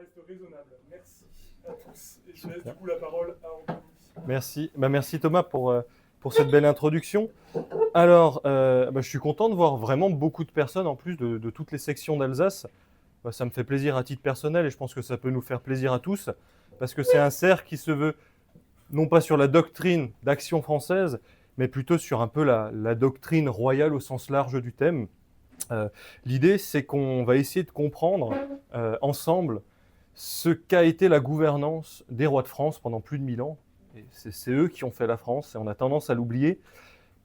reste raisonnable. Merci à tous. Et je laisse du coup la parole à Anthony. Merci. Merci Thomas pour cette belle introduction. Alors, je suis content de voir vraiment beaucoup de personnes en plus de toutes les sections d'Alsace. Ça me fait plaisir à titre personnel et je pense que ça peut nous faire plaisir à tous parce que c'est un cercle qui se veut non pas sur la doctrine d'action française, mais plutôt sur un peu la doctrine royale au sens large du thème. L'idée, c'est qu'on va essayer de comprendre ensemble ce qu'a été la gouvernance des rois de France pendant plus de 1000 ans. Et c'est eux qui ont fait la France et on a tendance à l'oublier.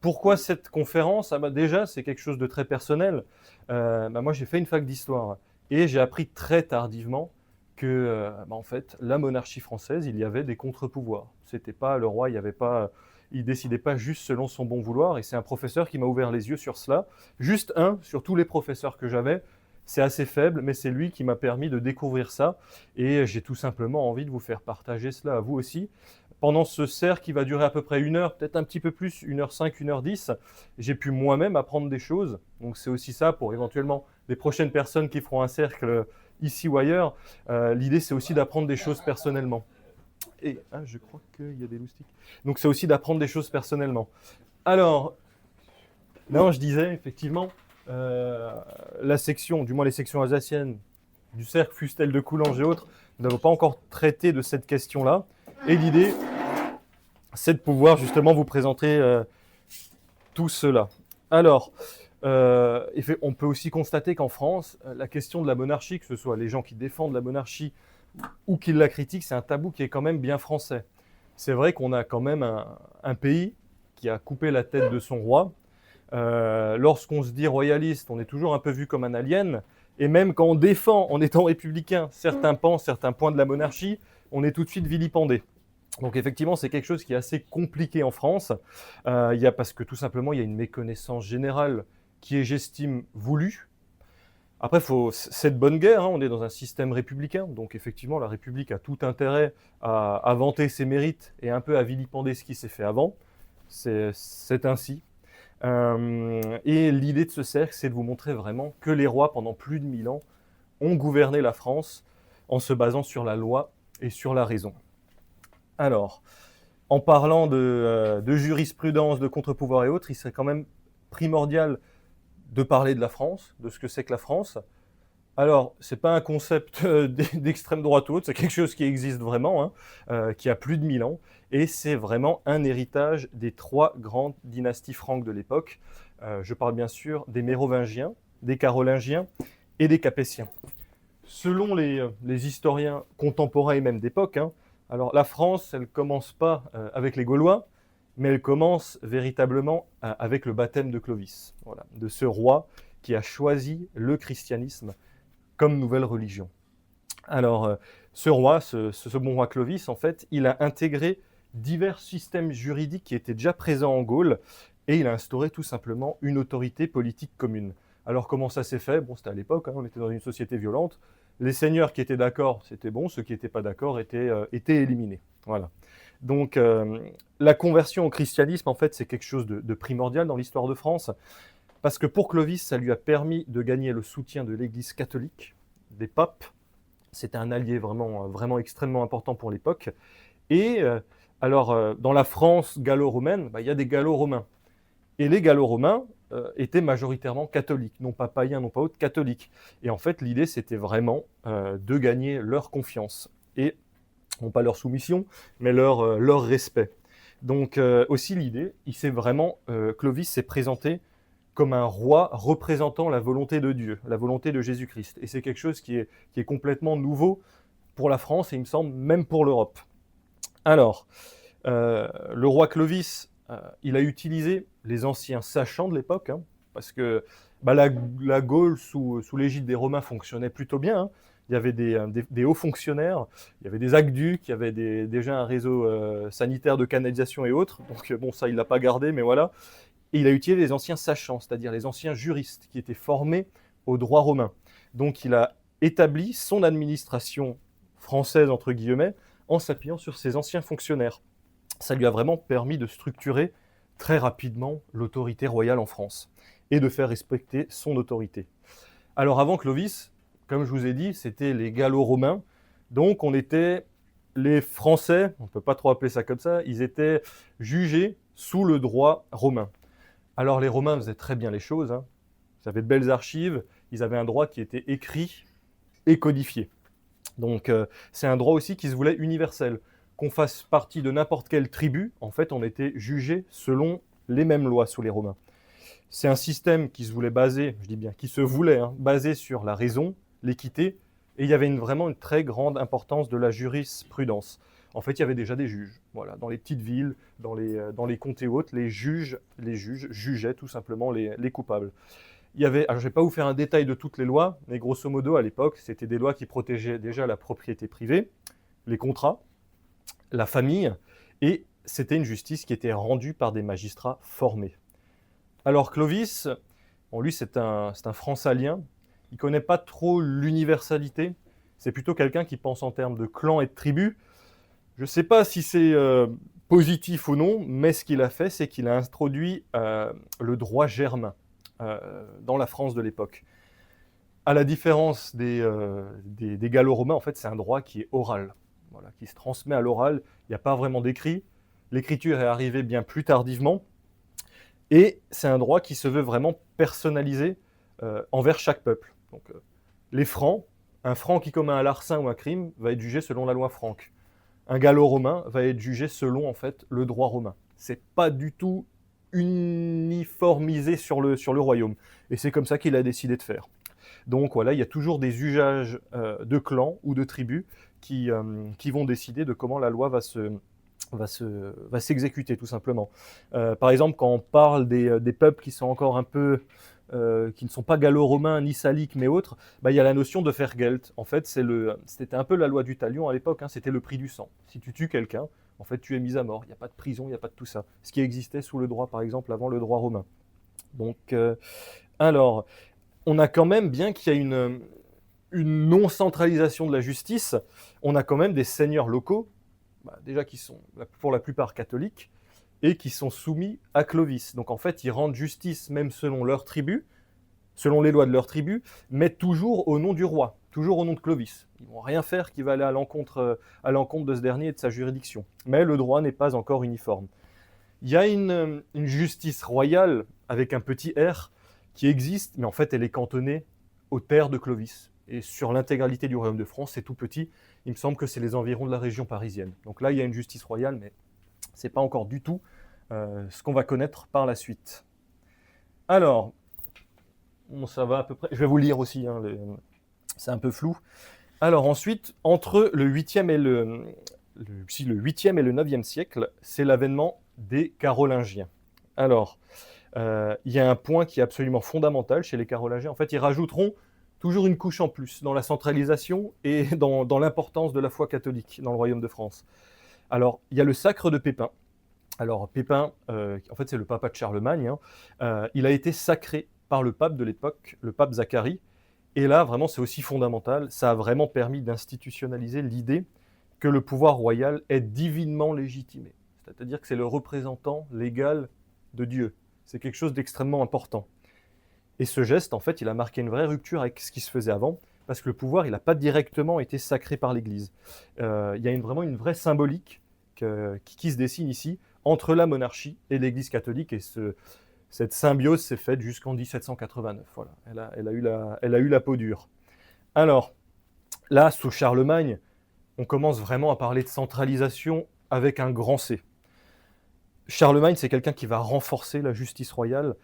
Pourquoi cette conférence? Déjà, c'est quelque chose de très personnel. Moi, j'ai fait une fac d'histoire et j'ai appris très tardivement que, en fait, la monarchie française, il y avait des contre-pouvoirs. C'était pas le roi, il décidait pas juste selon son bon vouloir. Et c'est un professeur qui m'a ouvert les yeux sur cela. Juste un sur tous les professeurs que j'avais. C'est assez faible, mais c'est lui qui m'a permis de découvrir ça. Et j'ai tout simplement envie de vous faire partager cela à vous aussi. Pendant ce cercle qui va durer à peu près 1 heure, peut-être un petit peu plus, 1h05, 1h10, j'ai pu moi-même apprendre des choses. Donc c'est aussi ça pour éventuellement les prochaines personnes qui feront un cercle ici ou ailleurs. L'idée, c'est aussi d'apprendre des choses personnellement. Et je crois qu'il y a des loustiques. Donc c'est aussi d'apprendre des choses personnellement. Alors, non, je disais effectivement, la section, du moins les sections alsaciennes du cercle Fustel de Coulanges et autres, nous n'avons pas encore traité de cette question-là. Et l'idée, c'est de pouvoir justement vous présenter tout cela. Alors, on peut aussi constater qu'en France, la question de la monarchie, que ce soit les gens qui défendent la monarchie ou qui la critiquent, c'est un tabou qui est quand même bien français. C'est vrai qu'on a quand même un pays qui a coupé la tête de son roi. Lorsqu'on se dit royaliste, on est toujours un peu vu comme un alien. Et même quand on défend, en étant républicain, certains pans, certains points de la monarchie, on est tout de suite vilipendé. Donc effectivement, c'est quelque chose qui est assez compliqué en France, parce que tout simplement, il y a une méconnaissance générale qui est, j'estime, voulue. Après, c'est de bonne guerre, on est dans un système républicain, donc effectivement, la République a tout intérêt à vanter ses mérites et un peu à vilipender ce qui s'est fait avant. C'est ainsi. Et l'idée de ce cercle, c'est de vous montrer vraiment que les rois, pendant plus de 1000 ans, ont gouverné la France en se basant sur la loi et sur la raison. Alors, en parlant de jurisprudence, de contre-pouvoir et autres, il serait quand même primordial de parler de la France, de ce que c'est que la France. Alors, ce n'est pas un concept d'extrême droite ou autre, c'est quelque chose qui existe vraiment, qui a plus de 1000 ans, et c'est vraiment un héritage des 3 grandes dynasties franques de l'époque. Je parle bien sûr des Mérovingiens, des Carolingiens et des Capétiens. Selon les historiens contemporains et même d'époque, alors la France, elle ne commence pas avec les Gaulois, mais elle commence véritablement avec le baptême de Clovis, voilà, de ce roi qui a choisi le christianisme comme nouvelle religion. Alors, ce roi, ce bon roi Clovis, en fait, il a intégré divers systèmes juridiques qui étaient déjà présents en Gaule et il a instauré tout simplement une autorité politique commune. Alors, comment ça s'est fait? Bon, c'était à l'époque, on était dans une société violente. Les seigneurs qui étaient d'accord, c'était bon. Ceux qui n'étaient pas d'accord étaient éliminés. Voilà. Donc, la conversion au christianisme, en fait, c'est quelque chose de primordial dans l'histoire de France. Parce que pour Clovis, ça lui a permis de gagner le soutien de l'Église catholique, des papes. C'était un allié vraiment, vraiment extrêmement important pour l'époque. Et dans la France gallo-romaine, il y a des gallo-romains. Et les gallo-romains étaient majoritairement catholiques, non pas païens, non pas autres, catholiques. Et en fait, l'idée, c'était vraiment de gagner leur confiance. Et non pas leur soumission, mais leur respect. Donc aussi l'idée, Clovis s'est présenté comme un roi représentant la volonté de Dieu, la volonté de Jésus-Christ. Et c'est quelque chose qui est complètement nouveau pour la France et il me semble même pour l'Europe. Alors, le roi Clovis, il a utilisé les anciens sachants de l'époque, parce que la Gaule sous l'égide des Romains fonctionnait plutôt bien. Il y avait des hauts fonctionnaires, il y avait des aqueducs, il y avait déjà un réseau sanitaire de canalisation et autres. Donc bon, ça, il ne l'a pas gardé, mais voilà. Et il a utilisé les anciens sachants, c'est-à-dire les anciens juristes qui étaient formés au droit romain. Donc il a établi son administration française, entre guillemets, en s'appuyant sur ces anciens fonctionnaires. Ça lui a vraiment permis de structurer très rapidement l'autorité royale en France et de faire respecter son autorité. Alors avant Clovis, comme je vous ai dit, c'était les Gallo-Romains. Donc on était, les Français, on ne peut pas trop appeler ça comme ça, ils étaient jugés sous le droit romain. Alors les Romains faisaient très bien les choses, hein. Ils avaient de belles archives, ils avaient un droit qui était écrit et codifié. Donc c'est un droit aussi qui se voulait universel. Qu'on fasse partie de n'importe quelle tribu, en fait on était jugé selon les mêmes lois sous les Romains. C'est un système qui se voulait baser, je dis bien qui se voulait, hein, baser sur la raison, l'équité, et il y avait vraiment une très grande importance de la jurisprudence. En fait, il y avait déjà des juges. Voilà, dans les petites villes, dans les comtés hautes, les juges jugeaient tout simplement les coupables. Il y avait, alors je ne vais pas vous faire un détail de toutes les lois, mais grosso modo, à l'époque, c'était des lois qui protégeaient déjà la propriété privée, les contrats, la famille, et c'était une justice qui était rendue par des magistrats formés. Alors Clovis, bon, lui c'est un Fransalien, il ne connaît pas trop l'universalité, c'est plutôt quelqu'un qui pense en termes de clans et de tribus. Je ne sais pas si c'est positif ou non, mais ce qu'il a fait, c'est qu'il a introduit le droit germain dans la France de l'époque. À la différence des Gallo-Romains, en fait, c'est un droit qui est oral, voilà, qui se transmet à l'oral. Il n'y a pas vraiment d'écrit. L'écriture est arrivée bien plus tardivement. Et c'est un droit qui se veut vraiment personnalisé envers chaque peuple. Donc, les Francs, un Franc qui commet un larcin ou un crime va être jugé selon la loi franque. Un Gallo-Romain va être jugé selon en fait le droit romain. C'est pas du tout uniformisé sur le royaume. Et c'est comme ça qu'il a décidé de faire. Donc voilà, il y a toujours des usages de clans ou de tribus qui vont décider de comment la loi va s'exécuter tout simplement. Par exemple, quand on parle des peuples qui sont encore un peu, qui ne sont pas gallo-romains ni saliques mais autres, bah, il y a la notion de Vergelt. En fait, c'était un peu la loi du talion à l'époque, hein, c'était le prix du sang. Si tu tues quelqu'un, en fait, tu es mis à mort. Il n'y a pas de prison, il n'y a pas de tout ça. Ce qui existait sous le droit, par exemple, avant le droit romain. Donc, alors, on a quand même, bien qu'il y ait une non-centralisation de la justice, on a quand même des seigneurs locaux, déjà qui sont pour la plupart catholiques, et qui sont soumis à Clovis. Donc en fait, ils rendent justice même selon leur tribu, selon les lois de leur tribu, mais toujours au nom du roi, toujours au nom de Clovis. Ils ne vont rien faire qui va aller à l'encontre de ce dernier et de sa juridiction. Mais le droit n'est pas encore uniforme. Il y a une justice royale avec un petit R qui existe, mais en fait elle est cantonnée aux terres de Clovis. Et sur l'intégralité du royaume de France, c'est tout petit. Il me semble que c'est les environs de la région parisienne. Donc là, il y a une justice royale, mais ce n'est pas encore du tout ce qu'on va connaître par la suite. Alors, bon, ça va à peu près. Je vais vous lire aussi, hein, c'est un peu flou. Alors ensuite, entre le 8e et le 8e et le 9e siècle, c'est l'avènement des Carolingiens. Alors, il y a un point qui est absolument fondamental chez les Carolingiens. En fait, ils rajouteront toujours une couche en plus dans la centralisation et dans l'importance de la foi catholique dans le royaume de France. Alors, il y a le sacre de Pépin. Alors, Pépin, en fait, c'est le papa de Charlemagne. Hein. Il a été sacré par le pape de l'époque, le pape Zacharie. Et là, vraiment, c'est aussi fondamental. Ça a vraiment permis d'institutionnaliser l'idée que le pouvoir royal est divinement légitimé. C'est-à-dire que c'est le représentant légal de Dieu. C'est quelque chose d'extrêmement important. Et ce geste, en fait, il a marqué une vraie rupture avec ce qui se faisait avant, parce que le pouvoir, il n'a pas directement été sacré par l'Église. Il y a vraiment une vraie symbolique qui se dessine ici entre la monarchie et l'Église catholique, et cette symbiose s'est faite jusqu'en 1789. Voilà, elle a eu la peau dure. Alors, là, sous Charlemagne, on commence vraiment à parler de centralisation avec un grand C. Charlemagne, c'est quelqu'un qui va renforcer la justice royale.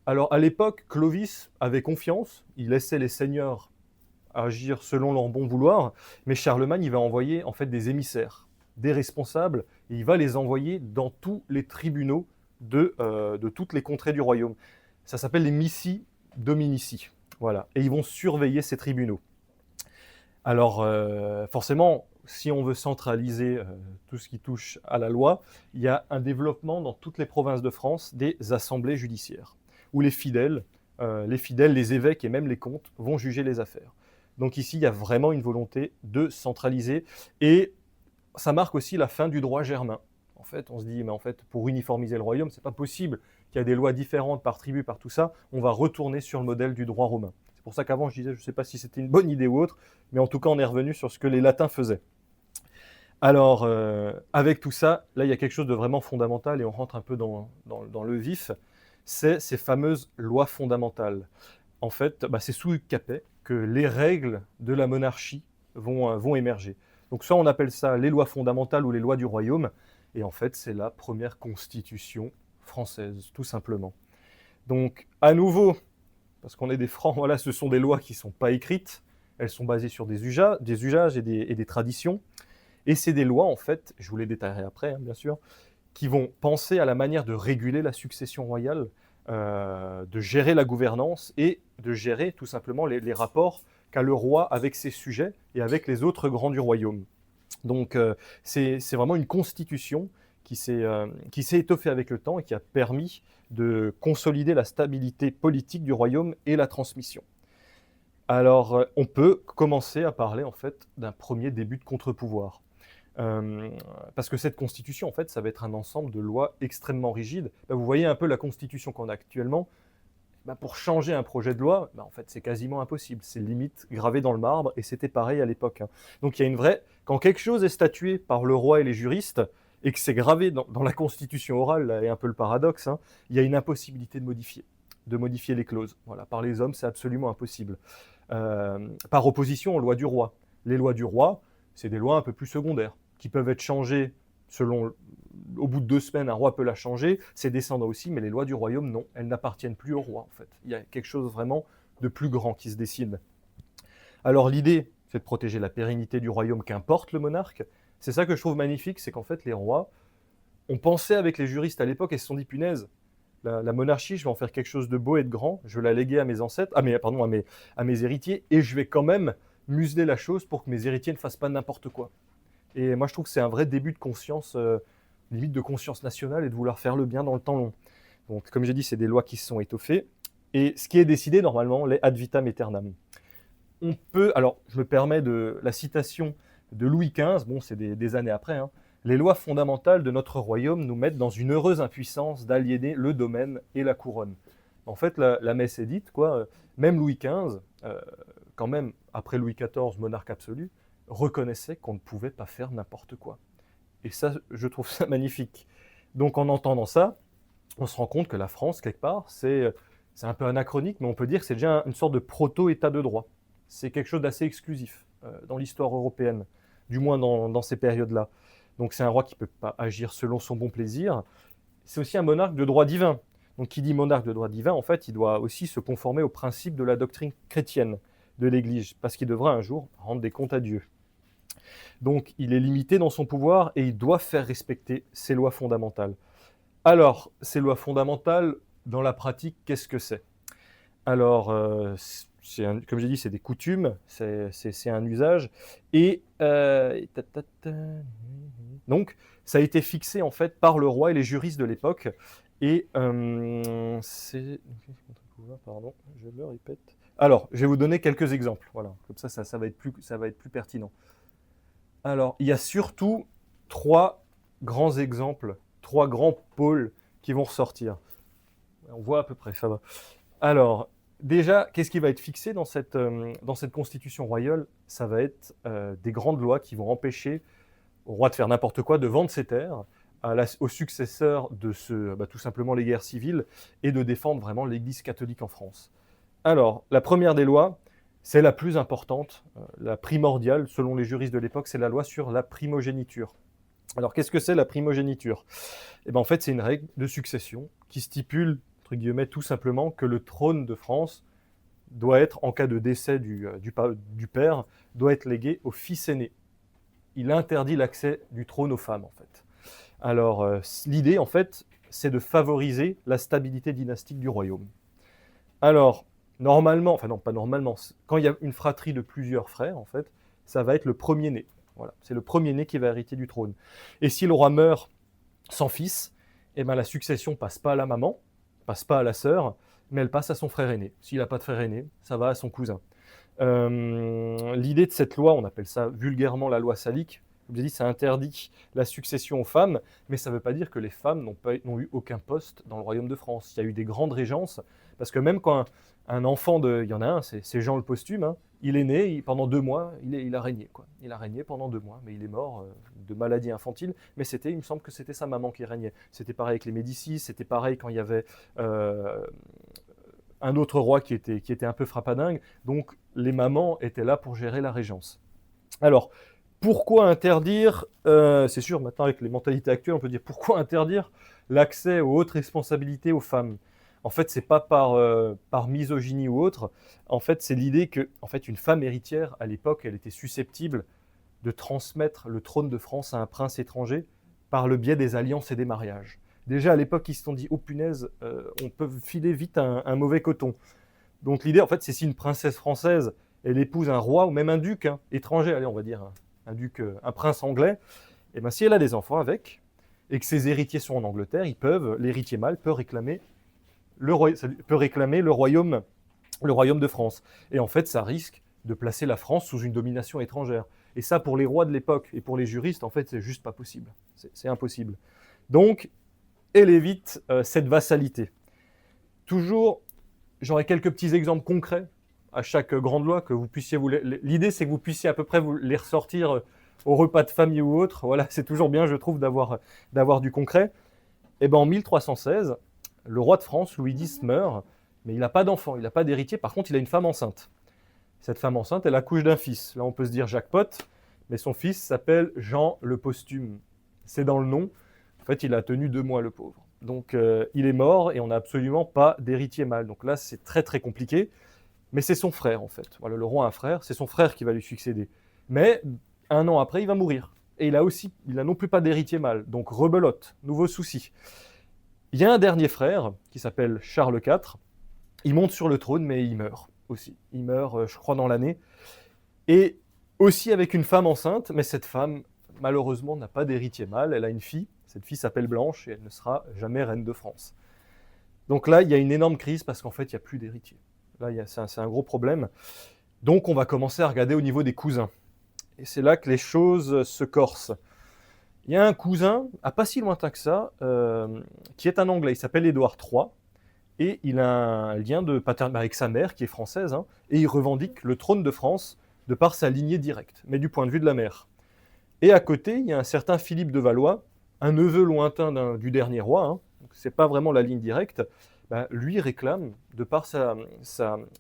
Alors, à l'époque, Clovis avait confiance, il laissait les seigneurs agir selon leur bon vouloir, mais Charlemagne, il va envoyer en fait des émissaires, des responsables, et il va les envoyer dans tous les tribunaux de toutes les contrées du royaume. Ça s'appelle les missi dominici. Voilà. Et ils vont surveiller ces tribunaux. Alors, forcément, si on veut centraliser tout ce qui touche à la loi, il y a un développement dans toutes les provinces de France des assemblées judiciaires, où les fidèles, les évêques et même les comtes vont juger les affaires. Donc ici, il y a vraiment une volonté de centraliser, et ça marque aussi la fin du droit germain. En fait, on se dit, mais en fait, pour uniformiser le royaume, c'est pas possible qu'il y a des lois différentes par tribu, par tout ça. On va retourner sur le modèle du droit romain. C'est pour ça qu'avant je disais, je ne sais pas si c'était une bonne idée ou autre, mais en tout cas on est revenu sur ce que les latins faisaient. Alors, avec tout ça, là il y a quelque chose de vraiment fondamental et on rentre un peu dans le vif, c'est ces fameuses lois fondamentales. En fait, c'est sous Capet que les règles de la monarchie vont émerger. Donc soit on appelle ça les lois fondamentales ou les lois du royaume, et en fait c'est la première constitution française, tout simplement. Donc à nouveau, parce qu'on est des francs, voilà, ce sont des lois qui ne sont pas écrites, elles sont basées sur des usages et des traditions, et c'est des lois en fait, je vous les détaillerai après hein, bien sûr, qui vont penser à la manière de réguler la succession royale, de gérer la gouvernance et de gérer tout simplement les rapports qu'a le roi avec ses sujets et avec les autres grands du royaume. Donc c'est vraiment une constitution qui s'est étoffée avec le temps et qui a permis de consolider la stabilité politique du royaume et la transmission. Alors on peut commencer à parler en fait d'un premier début de contre-pouvoir. Parce que cette constitution, en fait, ça va être un ensemble de lois extrêmement rigides. Vous voyez un peu la constitution qu'on a actuellement. Pour changer un projet de loi, en fait, c'est quasiment impossible. C'est limite gravé dans le marbre, et c'était pareil à l'époque. Hein. Donc il y a une vraie... Quand quelque chose est statué par le roi et les juristes, et que c'est gravé dans la constitution orale, là est un peu le paradoxe, hein, il y a une impossibilité de modifier les clauses. Voilà, par les hommes, c'est absolument impossible. Par opposition aux lois du roi. Les lois du roi, c'est des lois un peu plus secondaires, qui peuvent être changées selon... Au bout de 2 semaines, un roi peut la changer, ses descendants aussi, mais les lois du royaume, non, elles n'appartiennent plus au roi, en fait. Il y a quelque chose vraiment de plus grand qui se dessine. Alors l'idée, c'est de protéger la pérennité du royaume, qu'importe le monarque. C'est ça que je trouve magnifique, c'est qu'en fait, les rois ont pensé avec les juristes à l'époque et se sont dit, punaise, la monarchie, je vais en faire quelque chose de beau et de grand, je vais la léguer à mes ancêtres, à mes héritiers, et je vais quand même museler la chose pour que mes héritiers ne fassent pas n'importe quoi. Et moi, je trouve que c'est un vrai début de conscience, limite de conscience nationale et de vouloir faire le bien dans le temps long. Donc, comme j'ai dit, c'est des lois qui se sont étoffées. Et ce qui est décidé, normalement, les ad vitam aeternam. On peut, alors, je me permets de la citation de Louis XV, bon, c'est des années après, hein. Les lois fondamentales de notre royaume nous mettent dans une heureuse impuissance d'aliéner le domaine et la couronne. En fait, la messe est dite, quoi. Même Louis XV, quand même, après Louis XIV, monarque absolu, reconnaissait qu'on ne pouvait pas faire n'importe quoi. Et ça, je trouve ça magnifique. Donc en entendant ça, on se rend compte que la France, quelque part, c'est un peu anachronique, mais on peut dire que c'est déjà une sorte de proto-état de droit. C'est quelque chose d'assez exclusif dans l'histoire européenne, du moins dans ces périodes-là. Donc c'est un roi qui ne peut pas agir selon son bon plaisir. C'est aussi un monarque de droit divin. Donc qui dit monarque de droit divin, en fait, il doit aussi se conformer aux principes de la doctrine chrétienne de l'Église, parce qu'il devra un jour rendre des comptes à Dieu. Donc il est limité dans son pouvoir et il doit faire respecter ses lois fondamentales. Alors, ces lois fondamentales, dans la pratique, qu'est-ce que c'est? Alors, comme j'ai dit, c'est des coutumes, c'est un usage. Et donc, ça a été fixé en fait par le roi et les juristes de l'époque. Et c'est... Pardon, je le répète. Alors, je vais vous donner quelques exemples. Voilà, comme ça va être plus pertinent. Alors, il y a surtout 3 grands exemples, 3 grands pôles qui vont ressortir. On voit à peu près, ça va. Alors, déjà, qu'est-ce qui va être fixé dans cette constitution royale? Ça va être des grandes lois qui vont empêcher au roi de faire n'importe quoi, de vendre ses terres aux successeurs de tout simplement les guerres civiles et de défendre vraiment l'Église catholique en France. Alors, la première des lois, c'est la plus importante, la primordiale, selon les juristes de l'époque, c'est la loi sur la primogéniture. Alors, qu'est-ce que c'est la primogéniture? En fait, c'est une règle de succession qui stipule, entre guillemets, tout simplement que le trône de France doit être, en cas de décès du père, doit être légué au fils aîné. Il interdit l'accès du trône aux femmes, en fait. Alors, l'idée, en fait, c'est de favoriser la stabilité dynastique du royaume. Alors, normalement, enfin non, pas normalement, quand il y a une fratrie de plusieurs frères, en fait, ça va être le premier-né. Voilà, c'est le premier-né qui va hériter du trône. Et si le roi meurt sans fils, la succession passe pas à la maman, passe pas à la sœur, mais elle passe à son frère aîné. S'il n'a pas de frère aîné, ça va à son cousin. L'idée de cette loi, on appelle ça vulgairement la loi salique. Comme je l'ai dit, ça interdit la succession aux femmes, mais ça ne veut pas dire que les femmes n'ont eu aucun poste dans le royaume de France. Il y a eu des grandes régences, Parce que même quand un enfant il y en a un, c'est Jean le Posthume, hein, il est né, pendant 2 mois, il a régné, quoi. Il a régné pendant 2 mois, mais il est mort de maladie infantile. Mais il me semble que c'était sa maman qui régnait. C'était pareil avec les Médicis, c'était pareil quand il y avait un autre roi qui était un peu frappadingue. Donc les mamans étaient là pour gérer la régence. Alors, pourquoi interdire, c'est sûr, maintenant avec les mentalités actuelles, on peut dire pourquoi interdire l'accès aux hautes responsabilités aux femmes. En fait, c'est pas par misogynie ou autre. En fait, c'est l'idée que, en fait, une femme héritière, à l'époque, elle était susceptible de transmettre le trône de France à un prince étranger par le biais des alliances et des mariages. Déjà, à l'époque, ils se sont dit, oh punaise, on peut filer vite un mauvais coton. Donc l'idée, en fait, c'est si une princesse française, elle épouse un roi ou même un duc étranger, allez, on va dire un duc, un prince anglais, et bien si elle a des enfants avec, et que ses héritiers sont en Angleterre, l'héritier mâle peut réclamer le royaume de France. Et en fait, ça risque de placer la France sous une domination étrangère. Et ça, pour les rois de l'époque et pour les juristes, en fait, c'est juste pas possible. C'est impossible. Donc, elle évite cette vassalité. Toujours, j'aurai quelques petits exemples concrets à chaque grande loi que vous puissiez l'idée, c'est que vous puissiez à peu près vous les ressortir au repas de famille ou autre. Voilà, c'est toujours bien, je trouve, d'avoir du concret. Et ben en 1316, le roi de France, Louis X, meurt, mais il n'a pas d'enfant, il n'a pas d'héritier. Par contre, il a une femme enceinte. Cette femme enceinte, elle accouche d'un fils. Là, on peut se dire jackpot, mais son fils s'appelle Jean le Posthume. C'est dans le nom. En fait, il a tenu 2 mois, le pauvre. Donc, il est mort et on n'a absolument pas d'héritier mâle. Donc là, c'est très, très compliqué. Mais c'est son frère, en fait. Voilà, le roi a un frère, c'est son frère qui va lui succéder. Mais 1 an après, il va mourir. Et il a non plus pas d'héritier mâle. Donc, rebelote, nouveau souci. Il y a un dernier frère qui s'appelle Charles IV. Il monte sur le trône, mais il meurt aussi. Il meurt, je crois, dans l'année. Et aussi avec une femme enceinte, mais cette femme, malheureusement, n'a pas d'héritier mâle. Elle a une fille. Cette fille s'appelle Blanche et elle ne sera jamais reine de France. Donc là, il y a une énorme crise parce qu'en fait, il n'y a plus d'héritier. Là, c'est un gros problème. Donc, on va commencer à regarder au niveau des cousins. Et c'est là que les choses se corsent. Il y a un cousin, à pas si lointain que ça, qui est un Anglais. Il s'appelle Édouard III. Et il a un lien de paternité avec sa mère, qui est française. Et il revendique le trône de France de par sa lignée directe, mais du point de vue de la mère. Et à côté, il y a un certain Philippe de Valois, un neveu lointain du dernier roi. Ce n'est pas vraiment la ligne directe. Lui réclame de par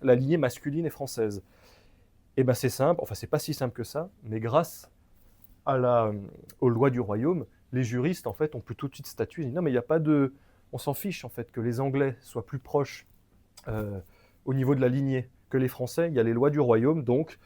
la lignée masculine et française. Et c'est simple, enfin c'est pas si simple que ça, mais grâce aux lois du royaume, les juristes en fait ont pu tout de suite statuer. Ils disent non mais il n'y a pas de, on s'en fiche en fait que les Anglais soient plus proches au niveau de la lignée que les Français. Il y a les lois du royaume, donc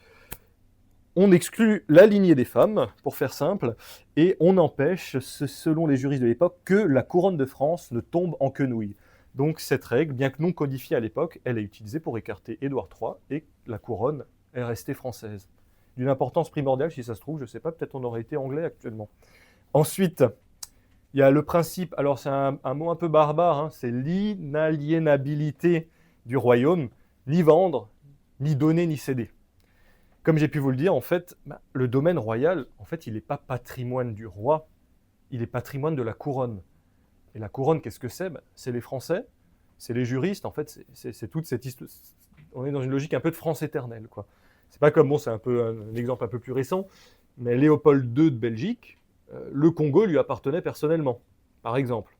on exclut la lignée des femmes, pour faire simple, et on empêche, selon les juristes de l'époque, que la couronne de France ne tombe en quenouille. Donc cette règle, bien que non codifiée à l'époque, elle est utilisée pour écarter Édouard III et la couronne est restée française. D'une importance primordiale, si ça se trouve, je ne sais pas, peut-être on aurait été anglais actuellement. Ensuite, il y a le principe, alors c'est un mot un peu barbare, c'est l'inaliénabilité du royaume, ni vendre, ni donner, ni céder. Comme j'ai pu vous le dire, en fait, le domaine royal, en fait, il n'est pas patrimoine du roi, il est patrimoine de la couronne. Et la couronne, qu'est-ce que c'est ? C'est les Français, c'est les juristes, en fait, c'est toute cette histoire. On est dans une logique un peu de France éternelle, quoi. C'est pas comme, bon, c'est un exemple un peu plus récent, mais Léopold II de Belgique, le Congo lui appartenait personnellement, par exemple.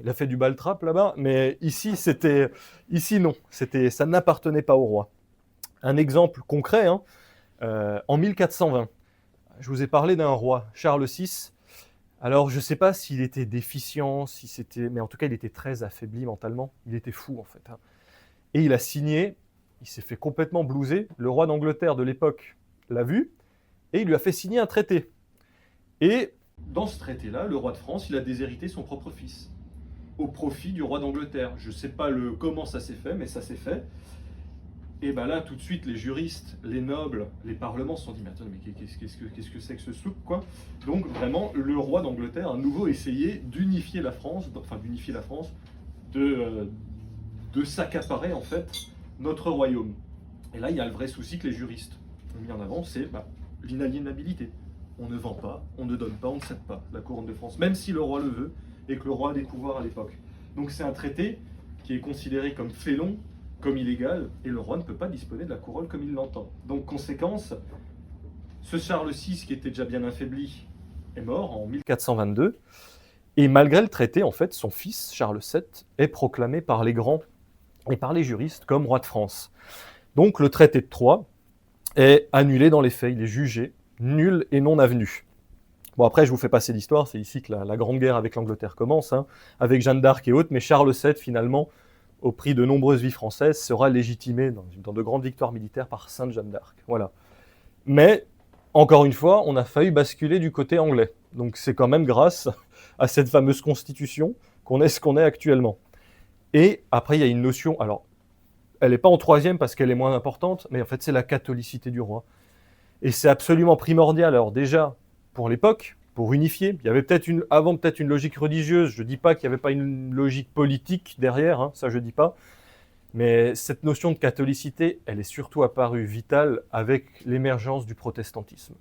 Il a fait du baltrap là-bas, mais ici non, ça n'appartenait pas au roi. Un exemple concret, en 1420, je vous ai parlé d'un roi, Charles VI. Alors, je ne sais pas s'il était déficient, mais en tout cas, il était très affaibli mentalement. Il était fou, en fait. Et il a signé, il s'est fait complètement blouser. Le roi d'Angleterre de l'époque l'a vu, et il lui a fait signer un traité. Et dans ce traité-là, le roi de France, il a déshérité son propre fils, au profit du roi d'Angleterre. Je ne sais pas comment ça s'est fait, mais ça s'est fait. Et là, tout de suite, les juristes, les nobles, les parlements se sont dit « Mais attends, mais qu'est-ce que c'est que ce souk, quoi ?» Donc, vraiment, le roi d'Angleterre a à nouveau essayé d'unifier la France, de s'accaparer, en fait, notre royaume. Et là, il y a le vrai souci que les juristes ont mis en avant, c'est l'inaliénabilité. On ne vend pas, on ne donne pas, on ne cède pas la couronne de France, même si le roi le veut et que le roi a des pouvoirs à l'époque. Donc, c'est un traité qui est considéré comme félon, comme illégal, et le roi ne peut pas disposer de la couronne comme il l'entend. Donc, conséquence, ce Charles VI, qui était déjà bien affaibli, est mort en 1422, et malgré le traité, en fait, son fils, Charles VII, est proclamé par les grands et par les juristes comme roi de France. Donc, le traité de Troyes est annulé dans les faits, il est jugé nul et non avenu. Bon, après, je vous fais passer l'histoire, c'est ici que la grande guerre avec l'Angleterre commence, hein, avec Jeanne d'Arc et autres, mais Charles VII, finalement, au prix de nombreuses vies françaises, sera légitimé dans de grandes victoires militaires par Sainte Jeanne d'Arc. Voilà. Mais, encore une fois, on a failli basculer du côté anglais. Donc c'est quand même grâce à cette fameuse constitution qu'on est ce qu'on est actuellement. Et après, il y a une notion, alors, elle n'est pas en troisième parce qu'elle est moins importante, mais en fait, c'est la catholicité du roi. Et c'est absolument primordial. Alors déjà, pour l'époque, pour unifier, il y avait avant peut-être une logique religieuse, je ne dis pas qu'il n'y avait pas une logique politique derrière, hein, ça je ne dis pas, mais cette notion de catholicité, elle est surtout apparue vitale avec l'émergence du protestantisme.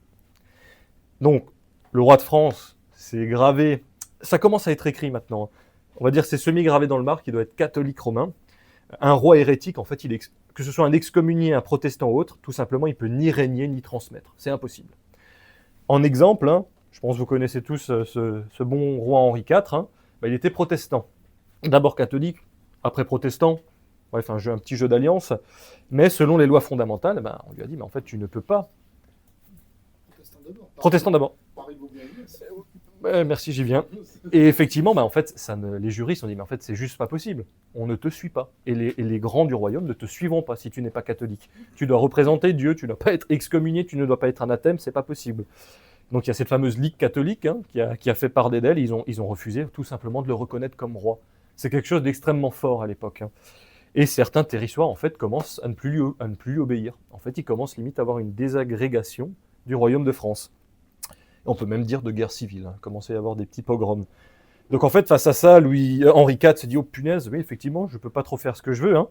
Donc, le roi de France, c'est gravé, ça commence à être écrit maintenant, on va dire c'est semi-gravé dans le marbre, qui doit être catholique romain. Un roi hérétique, en fait, que ce soit un excommunié, un protestant ou autre, tout simplement, il ne peut ni régner ni transmettre. C'est impossible. En exemple, hein, je pense que vous connaissez tous ce bon roi Henri IV, hein, il était protestant. D'abord catholique, après protestant, bref, un petit jeu d'alliance. Mais selon les lois fondamentales, on lui a dit, mais en fait, tu ne peux pas. Protestant d'abord. Merci, j'y viens. Et effectivement, en fait, les juristes ont dit, mais en fait, c'est juste pas possible. On ne te suit pas. Et les grands du royaume ne te suivront pas si tu n'es pas catholique. Tu dois représenter Dieu, tu ne dois pas être excommunié, tu ne dois pas être anathème, c'est pas possible. Donc il y a cette fameuse ligue catholique, hein, qui a fait part d'elle. Ils ont refusé tout simplement de le reconnaître comme roi. C'est quelque chose d'extrêmement fort à l'époque. Hein. Et certains territoires, en fait, commencent à ne plus lui obéir. En fait, ils commencent limite à avoir une désagrégation du royaume de France. On peut même dire de guerre civile, hein, commencer à avoir des petits pogroms. Donc en fait, face à ça, Henri IV se dit, oh punaise, oui, effectivement, je ne peux pas trop faire ce que je veux. Hein.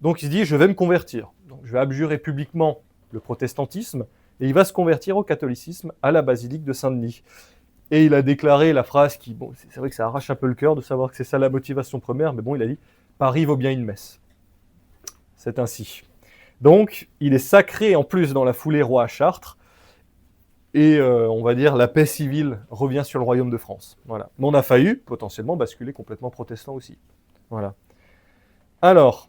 Donc il se dit, je vais me convertir. Donc, je vais abjurer publiquement le protestantisme, et il va se convertir au catholicisme à la basilique de Saint-Denis. Et il a déclaré la phrase qui, bon, c'est vrai que ça arrache un peu le cœur de savoir que c'est ça la motivation première, mais bon, il a dit, Paris vaut bien une messe. C'est ainsi. Donc, il est sacré en plus dans la foulée roi à Chartres, et on va dire la paix civile revient sur le royaume de France. Voilà. Mais on a failli potentiellement basculer complètement protestant aussi. Voilà. Alors,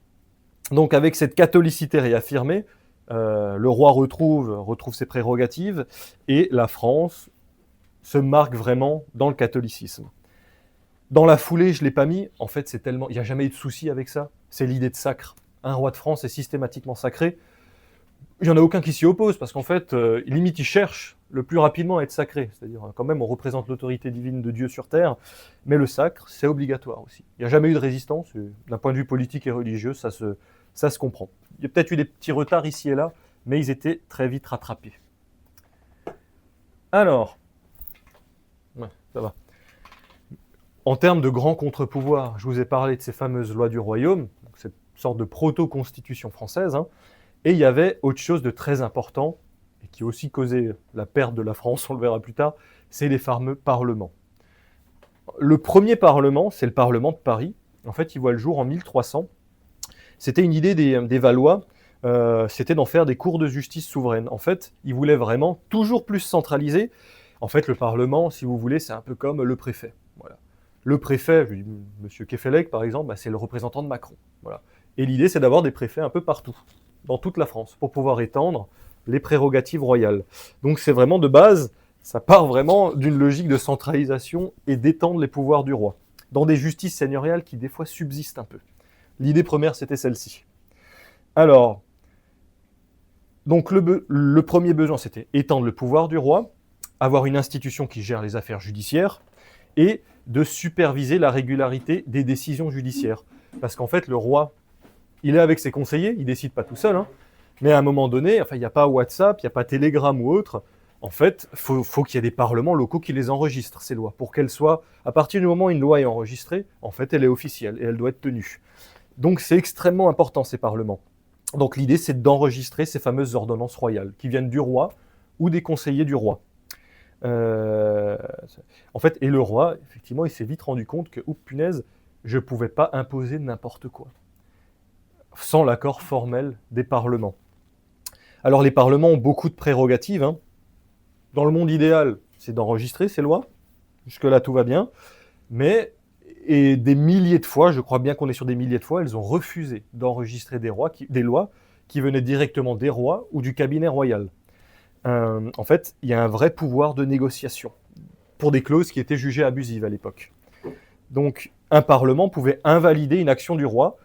donc avec cette catholicité réaffirmée, le roi retrouve ses prérogatives et la France se marque vraiment dans le catholicisme. Dans la foulée, je ne l'ai pas mis, en fait, il n'y a jamais eu de souci avec ça. C'est l'idée de sacre. Un roi de France est systématiquement sacré. Il n'y en a aucun qui s'y oppose, parce qu'en fait, limite, il cherche le plus rapidement à être sacré. C'est-à-dire, quand même, on représente l'autorité divine de Dieu sur terre, mais le sacre, c'est obligatoire aussi. Il n'y a jamais eu de résistance, d'un point de vue politique et religieux, ça se comprend. Il y a peut-être eu des petits retards ici et là, mais ils étaient très vite rattrapés. Alors, ouais, ça va. En termes de grands contre-pouvoirs, je vous ai parlé de ces fameuses lois du royaume, donc cette sorte de proto-constitution française, hein, et il y avait autre chose de très important, et qui a aussi causé la perte de la France, on le verra plus tard, c'est les fameux parlements. Le premier parlement, c'est le parlement de Paris. En fait, il voit le jour en 1300. C'était une idée des Valois, c'était d'en faire des cours de justice souveraines. En fait, ils voulaient vraiment toujours plus centraliser. En fait, le Parlement, si vous voulez, c'est un peu comme le préfet. Voilà. Le préfet, M. Kefelec, par exemple, c'est le représentant de Macron. Voilà. Et l'idée, c'est d'avoir des préfets un peu partout, dans toute la France, pour pouvoir étendre les prérogatives royales. Donc c'est vraiment de base, ça part vraiment d'une logique de centralisation et d'étendre les pouvoirs du roi, dans des justices seigneuriales qui des fois subsistent un peu. L'idée première, c'était celle-ci. Alors, donc le premier besoin, c'était étendre le pouvoir du roi, avoir une institution qui gère les affaires judiciaires, et de superviser la régularité des décisions judiciaires. Parce qu'en fait, le roi, il est avec ses conseillers, il ne décide pas tout seul, hein, mais à un moment donné, il n'y a pas WhatsApp, il n'y a pas Telegram ou autre. En fait, faut qu'il y ait des parlements locaux qui les enregistrent, ces lois, pour qu'elles soient, à partir du moment où une loi est enregistrée, en fait, elle est officielle et elle doit être tenue. Donc c'est extrêmement important, ces parlements. Donc l'idée, c'est d'enregistrer ces fameuses ordonnances royales, qui viennent du roi ou des conseillers du roi. En fait, et le roi, effectivement, il s'est vite rendu compte que, oh punaise, je ne pouvais pas imposer n'importe quoi, sans l'accord formel des parlements. Alors les parlements ont beaucoup de prérogatives, hein. Dans le monde idéal, c'est d'enregistrer ces lois, jusque-là tout va bien, mais et des milliers de fois, je crois bien qu'on est sur des milliers de fois, elles ont refusé d'enregistrer des lois qui venaient directement des rois ou du cabinet royal. En fait, il y a un vrai pouvoir de négociation pour des clauses qui étaient jugées abusives à l'époque. Donc, un parlement pouvait invalider une action du roi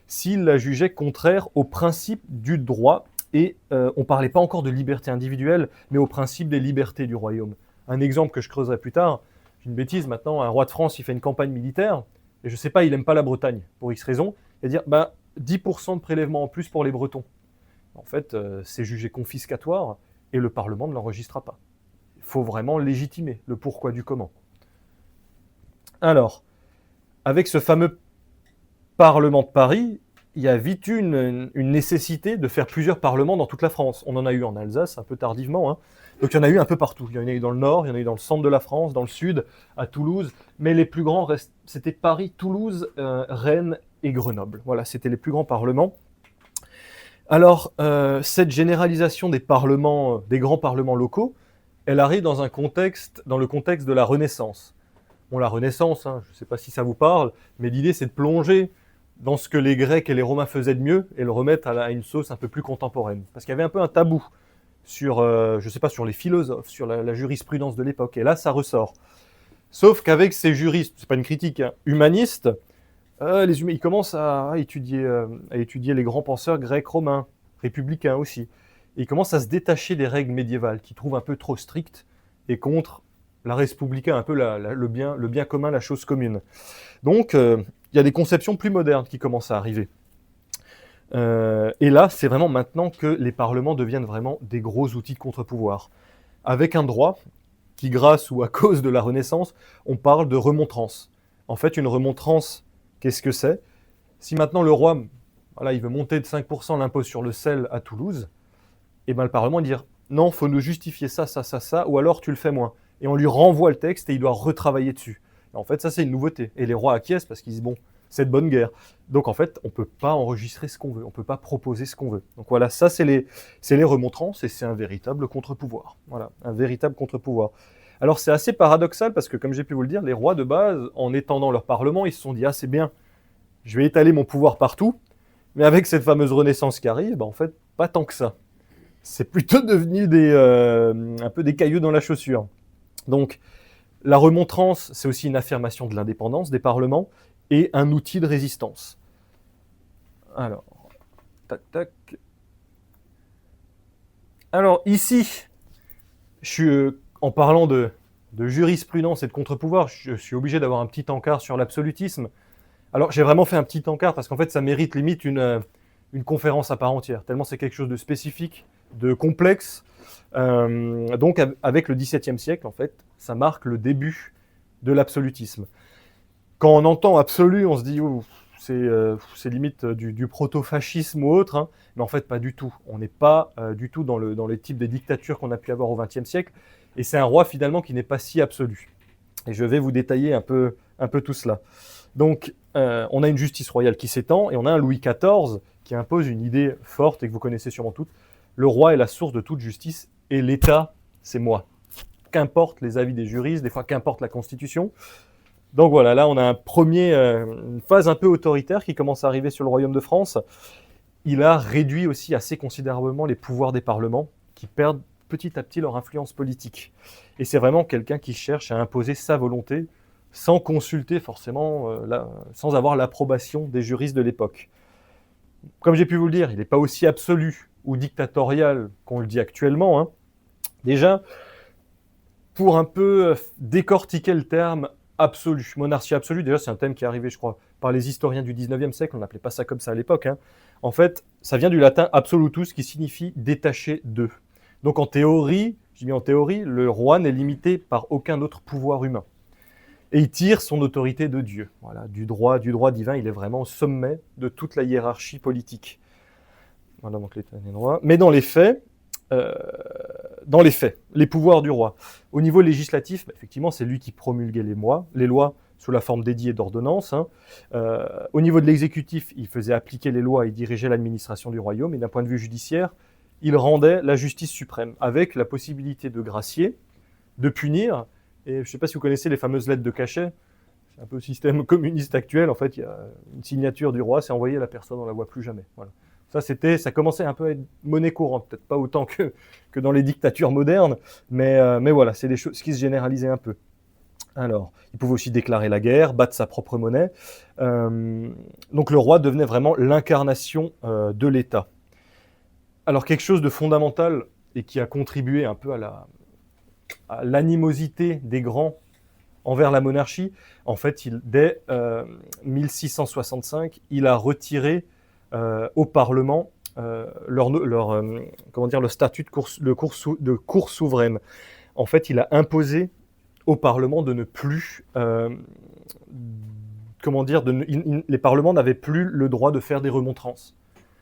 s'il la jugeait contraire au principe du droit, et on ne parlait pas encore de liberté individuelle, mais au principe des libertés du royaume. Un exemple que je creuserai plus tard, une bêtise maintenant, un roi de France, il fait une campagne militaire, et je ne sais pas, il n'aime pas la Bretagne, pour X raison, et dire, 10% de prélèvement en plus pour les Bretons. En fait, c'est jugé confiscatoire, et le Parlement ne l'enregistrera pas. Il faut vraiment légitimer le pourquoi du comment. Alors, avec ce fameux Parlement de Paris, il y a vite eu une nécessité de faire plusieurs parlements dans toute la France. On en a eu en Alsace, un peu tardivement, hein. Donc il y en a eu un peu partout. Il y en a eu dans le nord, il y en a eu dans le centre de la France, dans le sud, à Toulouse. Mais les plus grands, c'était Paris, Toulouse, Rennes et Grenoble. Voilà, c'était les plus grands parlements. Alors, cette généralisation des parlements, des grands parlements locaux, elle arrive dans le contexte de la Renaissance. Bon, la Renaissance, hein, je ne sais pas si ça vous parle, mais l'idée c'est de plonger dans ce que les Grecs et les Romains faisaient de mieux et le remettre à une sauce un peu plus contemporaine. Parce qu'il y avait un peu un tabou sur, je sais pas, sur les philosophes, sur la jurisprudence de l'époque. Et là, ça ressort. Sauf qu'avec ces juristes, c'est pas une critique, hein, humanistes, ils commencent à étudier les grands penseurs grecs, romains, républicains aussi. Et ils commencent à se détacher des règles médiévales qu'ils trouvent un peu trop strictes et contre la res publica, un peu le bien commun, la chose commune. Donc, il y a des conceptions plus modernes qui commencent à arriver. Et là, c'est vraiment maintenant que les parlements deviennent vraiment des gros outils de contre-pouvoir. Avec un droit qui, grâce ou à cause de la Renaissance, on parle de remontrance. En fait, une remontrance, qu'est-ce que c'est? Si maintenant le roi, voilà, il veut monter de 5% l'impôt sur le sel à Toulouse, et ben le Parlement va dire « Non, il faut nous justifier ça, ou alors tu le fais moins ». Et on lui renvoie le texte et il doit retravailler dessus. Et en fait, ça, c'est une nouveauté. Et les rois acquiescent parce qu'ils disent « Bon, c'est de bonne guerre ». Donc en fait, on ne peut pas enregistrer ce qu'on veut, on ne peut pas proposer ce qu'on veut. Donc voilà, ça, c'est les remontrances et c'est un véritable contre-pouvoir. Voilà, un véritable contre-pouvoir. Alors c'est assez paradoxal parce que, comme j'ai pu vous le dire, les rois de base, en étendant leur parlement, ils se sont dit « Ah, c'est bien, je vais étaler mon pouvoir partout ». Mais avec cette fameuse Renaissance qui arrive, en fait, pas tant que ça. C'est plutôt devenu un peu des cailloux dans la chaussure. Donc, la remontrance, c'est aussi une affirmation de l'indépendance des parlements et un outil de résistance. Alors, tac, tac. Alors, ici, en parlant de jurisprudence et de contre-pouvoir, je suis obligé d'avoir un petit encart sur l'absolutisme. Alors, j'ai vraiment fait un petit encart parce qu'en fait, ça mérite limite une conférence à part entière, tellement c'est quelque chose de spécifique, de complexe. Donc, avec le XVIIe siècle, en fait, ça marque le début de l'absolutisme. Quand on entend absolu, on se dit oh, c'est limite du proto-fascisme ou autre, hein, mais en fait, pas du tout. On n'est pas du tout dans les types de dictatures qu'on a pu avoir au XXe siècle, et c'est un roi finalement qui n'est pas si absolu. Et je vais vous détailler un peu tout cela. Donc, on a une justice royale qui s'étend, et on a un Louis XIV qui impose une idée forte et que vous connaissez sûrement toutes. Le roi est la source de toute justice, et l'État, c'est moi. Qu'importe les avis des juristes, des fois qu'importe la Constitution. Donc voilà, là on a une phase un peu autoritaire qui commence à arriver sur le Royaume de France. Il a réduit aussi assez considérablement les pouvoirs des parlements, qui perdent petit à petit leur influence politique. Et c'est vraiment quelqu'un qui cherche à imposer sa volonté, sans consulter forcément, sans avoir l'approbation des juristes de l'époque. Comme j'ai pu vous le dire, il n'est pas aussi absolu ou dictatorial qu'on le dit actuellement, hein. Déjà, pour un peu décortiquer le terme absolu, monarchie absolue, déjà c'est un thème qui est arrivé, je crois, par les historiens du 19e siècle, on n'appelait pas ça comme ça à l'époque, hein. En fait, ça vient du latin absolutus, qui signifie détaché de. Donc en théorie, je dis bien en théorie, le roi n'est limité par aucun autre pouvoir humain. Et il tire son autorité de Dieu. Voilà, du droit divin, il est vraiment au sommet de toute la hiérarchie politique. Voilà donc l'état des droits. Mais dans les faits, les pouvoirs du roi. Au niveau législatif, effectivement, c'est lui qui promulguait les lois sous la forme d'édits et d'ordonnances. Hein. Au niveau de l'exécutif, il faisait appliquer les lois et dirigeait l'administration du royaume. Et d'un point de vue judiciaire, il rendait la justice suprême, avec la possibilité de gracier, de punir. Et je ne sais pas si vous connaissez les fameuses lettres de cachet. C'est un peu le système communiste actuel. En fait, il y a une signature du roi, c'est envoyé, la personne, on ne la voit plus jamais. Voilà. Ça commençait un peu à être monnaie courante, peut-être pas autant que dans les dictatures modernes, mais voilà, c'est des choses qui se généralisaient un peu. Alors, il pouvait aussi déclarer la guerre, battre sa propre monnaie. Donc le roi devenait vraiment l'incarnation de l'État. Alors quelque chose de fondamental et qui a contribué un peu à l'animosité des grands envers la monarchie, en fait, dès 1665, il a retiré au Parlement le statut de cour souveraine. En fait, il a imposé au Parlement de ne plus... les parlements n'avaient plus le droit de faire des remontrances.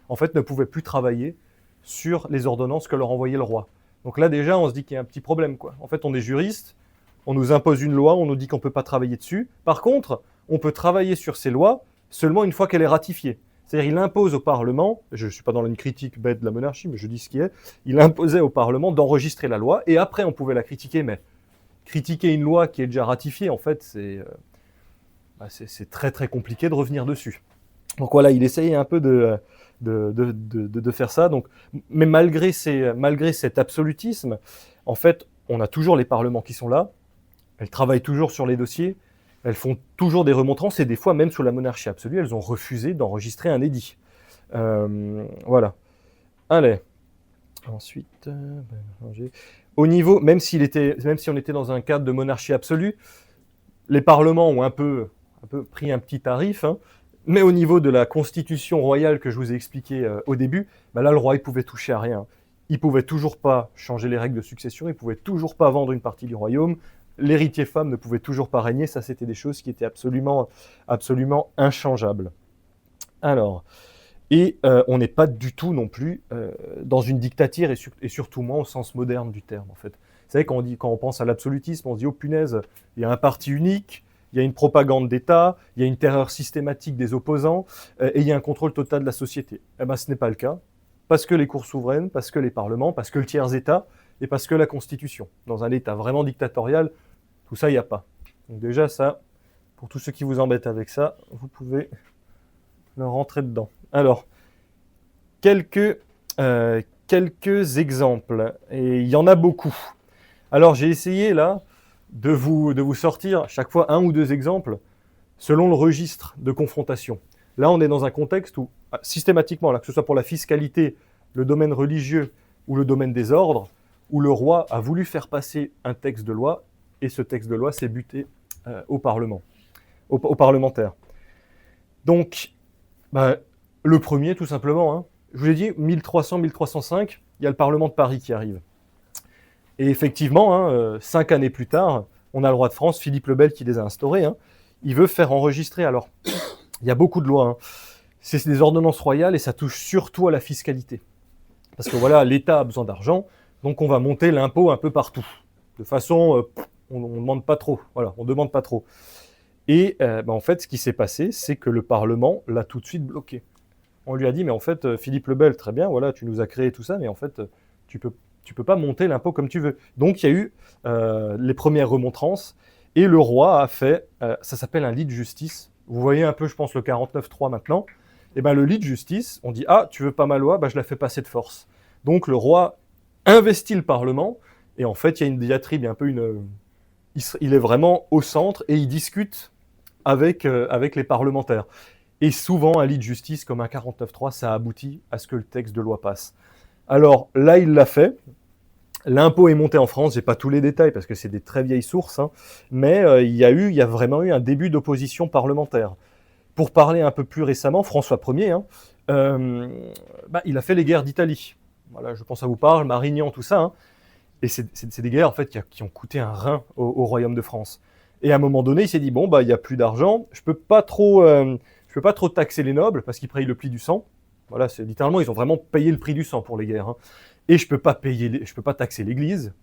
En fait, ne pouvaient plus travailler sur les ordonnances que leur envoyait le roi. Donc là, déjà, on se dit qu'il y a un petit problème, quoi. En fait, on est juriste, on nous impose une loi, on nous dit qu'on ne peut pas travailler dessus. Par contre, on peut travailler sur ces lois seulement une fois qu'elle est ratifiée. C'est-à-dire, il impose au Parlement, je ne suis pas dans une critique bête de la monarchie, mais je dis ce qui est, il imposait au Parlement d'enregistrer la loi, et après, on pouvait la critiquer, mais critiquer une loi qui est déjà ratifiée, en fait, c'est très très compliqué de revenir dessus. Donc voilà, il essayait un peu de faire ça. Donc, mais malgré cet absolutisme, en fait, on a toujours les parlements qui sont là, elles travaillent toujours sur les dossiers, elles font toujours des remontrances, et des fois, même sous la monarchie absolue, elles ont refusé d'enregistrer un édit. Voilà. Allez. Ensuite, au niveau, même si on était dans un cadre de monarchie absolue, les parlements ont un peu pris un petit tarif, hein, mais au niveau de la constitution royale que je vous ai expliqué au début, là, le roi, il pouvait toucher à rien. Il pouvait toujours pas changer les règles de succession, il pouvait toujours pas vendre une partie du royaume, l'héritier femme ne pouvait toujours pas régner, ça c'était des choses qui étaient absolument inchangeables. Alors, et on n'est pas du tout non plus dans une dictature, et surtout moins au sens moderne du terme, en fait. Vous savez, quand on pense à l'absolutisme, on se dit, oh punaise, il y a un parti unique, il y a une propagande d'État, il y a une terreur systématique des opposants, et il y a un contrôle total de la société. Eh bien, ce n'est pas le cas, parce que les cours souveraines, parce que les parlements, parce que le tiers-État, et parce que la Constitution. Dans un État vraiment dictatorial, tout ça, il n'y a pas. Donc déjà, ça, pour tous ceux qui vous embêtent avec ça, vous pouvez leur rentrer dedans. Alors, quelques exemples, et il y en a beaucoup. Alors, j'ai essayé, là, de vous sortir chaque fois un ou deux exemples selon le registre de confrontation. Là, on est dans un contexte où, systématiquement, là, que ce soit pour la fiscalité, le domaine religieux ou le domaine des ordres, où le roi a voulu faire passer un texte de loi, et ce texte de loi s'est buté au Parlement, aux parlementaires. Donc, le premier, tout simplement, hein, je vous l'ai dit, 1300-1305, il y a le Parlement de Paris qui arrive. Et effectivement, 5 années plus tard, on a le roi de France, Philippe le Bel, qui les a instaurés. Hein. Il veut faire enregistrer. Alors, il y a beaucoup de lois. Hein. C'est des ordonnances royales et ça touche surtout à la fiscalité. Parce que voilà, l'État a besoin d'argent, donc on va monter l'impôt un peu partout. De façon, on ne demande pas trop. Voilà, on ne demande pas trop. Et en fait, ce qui s'est passé, c'est que le Parlement l'a tout de suite bloqué. On lui a dit, mais en fait, Philippe le Bel, très bien, voilà, tu nous as créé tout ça, mais en fait, tu peux pas monter l'impôt comme tu veux. Donc, il y a eu les premières remontrances, et le roi a fait, ça s'appelle un lit de justice. Vous voyez un peu, je pense, le 49.3 maintenant. Et le lit de justice, on dit, ah, tu veux pas ma loi, je la fais passer de force. Donc, le roi investit le Parlement, et en fait, il y a une diatribe, il est vraiment au centre, et il discute avec les parlementaires. Et souvent, un lit de justice comme un 49.3, ça aboutit à ce que le texte de loi passe. Alors là, il l'a fait. L'impôt est monté en France, j'ai pas tous les détails parce que c'est des très vieilles sources, hein, mais il y a vraiment eu un début d'opposition parlementaire. Pour parler un peu plus récemment, François Ier, hein, il a fait les guerres d'Italie. Voilà, je pense à vous parle, Marignan, tout ça. Hein, et c'est des guerres en fait qui ont coûté un rein au royaume de France. Et à un moment donné, il s'est dit bon il y a plus d'argent, je peux pas trop taxer les nobles parce qu'ils payent le prix du sang. Voilà, c'est littéralement ils ont vraiment payé le prix du sang pour les guerres. Hein. Et je peux pas taxer l'Église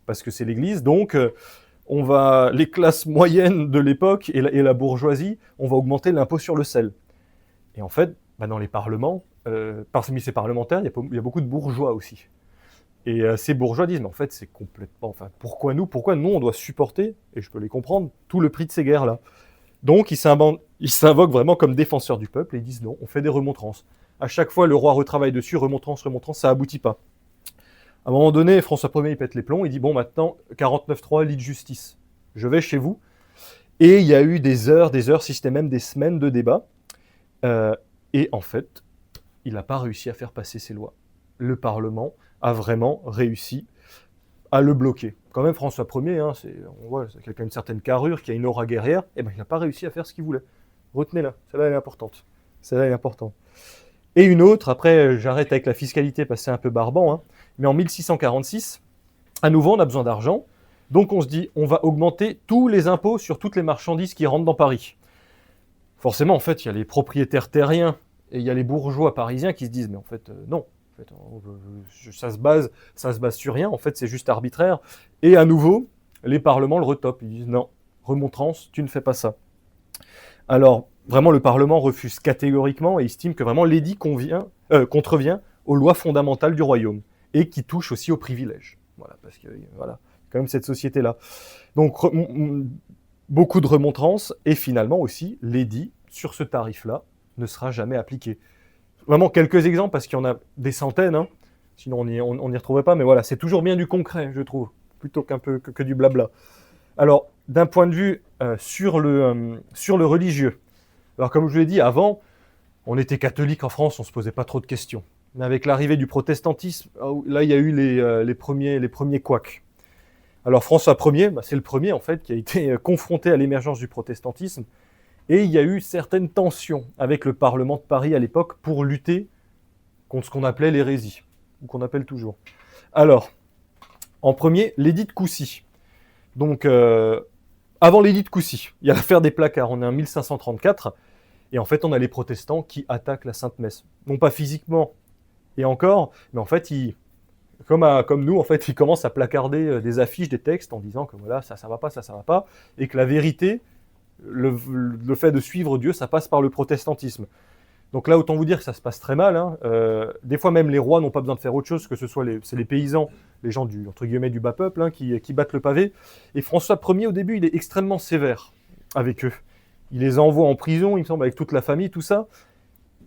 parce que c'est l'Église. Donc les classes moyennes de l'époque et la bourgeoisie, on va augmenter l'impôt sur le sel. Et en fait, dans les parlements, parmi ces parlementaires, il y a beaucoup de bourgeois aussi. Et ces bourgeois disent, mais en fait, c'est complètement... Enfin, pourquoi nous, on doit supporter, et je peux les comprendre, tout le prix de ces guerres-là. Donc, ils s'invoquent vraiment comme défenseurs du peuple, et ils disent, non, on fait des remontrances. À chaque fois, le roi retravaille dessus, remontrance, ça aboutit pas. À un moment donné, François Ier, il pète les plombs, il dit, bon, maintenant, 49.3, lit de justice. Je vais chez vous. Et il y a eu des heures, si c'était même des semaines de débat. Et en fait, il n'a pas réussi à faire passer ces lois. Le Parlement a vraiment réussi à le bloquer. Quand même, François Ier, on voit, c'est quelqu'un d'une certaine carrure, qui a une aura guerrière, et il n'a pas réussi à faire ce qu'il voulait. Retenez-la, celle-là elle est importante. Celle-là elle est importante. Et une autre, après j'arrête avec la fiscalité parce que c'est un peu barbant, mais en 1646, à nouveau on a besoin d'argent, donc on se dit on va augmenter tous les impôts sur toutes les marchandises qui rentrent dans Paris. Forcément, en fait, il y a les propriétaires terriens et il y a les bourgeois parisiens qui se disent mais en fait non. En fait, ça se base sur rien, en fait c'est juste arbitraire. Et à nouveau, les parlements le retopent, ils disent non, remontrance, tu ne fais pas ça. Alors, vraiment le Parlement refuse catégoriquement et estime que vraiment l'édit contrevient aux lois fondamentales du royaume et qui touche aussi aux privilèges. Voilà, parce que voilà, quand même cette société-là. Donc, beaucoup de remontrances et finalement aussi, l'édit sur ce tarif-là ne sera jamais appliqué. Vraiment quelques exemples, parce qu'il y en a des centaines, sinon on n'y retrouverait pas, mais voilà, c'est toujours bien du concret, je trouve, plutôt que du blabla. Alors, d'un point de vue sur le religieux, alors comme je vous l'ai dit, avant, on était catholique en France, on ne se posait pas trop de questions. Mais avec l'arrivée du protestantisme, là, il y a eu les premiers couacs. Alors François Ier, c'est le premier en fait qui a été confronté à l'émergence du protestantisme, et il y a eu certaines tensions avec le Parlement de Paris à l'époque pour lutter contre ce qu'on appelait l'hérésie, ou qu'on appelle toujours. Alors, en premier, l'édit de Coucy. Donc, avant l'édit de Coucy, il y a l'affaire des placards, on est en 1534, et en fait, on a les protestants qui attaquent la Sainte Messe. Non pas physiquement, et encore, mais en fait, comme nous, en fait, ils commencent à placarder des affiches, des textes, en disant que voilà, ça va pas, et que la vérité, le fait de suivre Dieu, ça passe par le protestantisme. Donc là, autant vous dire que ça se passe très mal. Des fois, même les rois n'ont pas besoin de faire autre chose, que ce soit c'est les paysans, les gens entre guillemets, du bas peuple, qui battent le pavé. Et François Ier, au début, il est extrêmement sévère avec eux. Il les envoie en prison, il me semble, avec toute la famille, tout ça.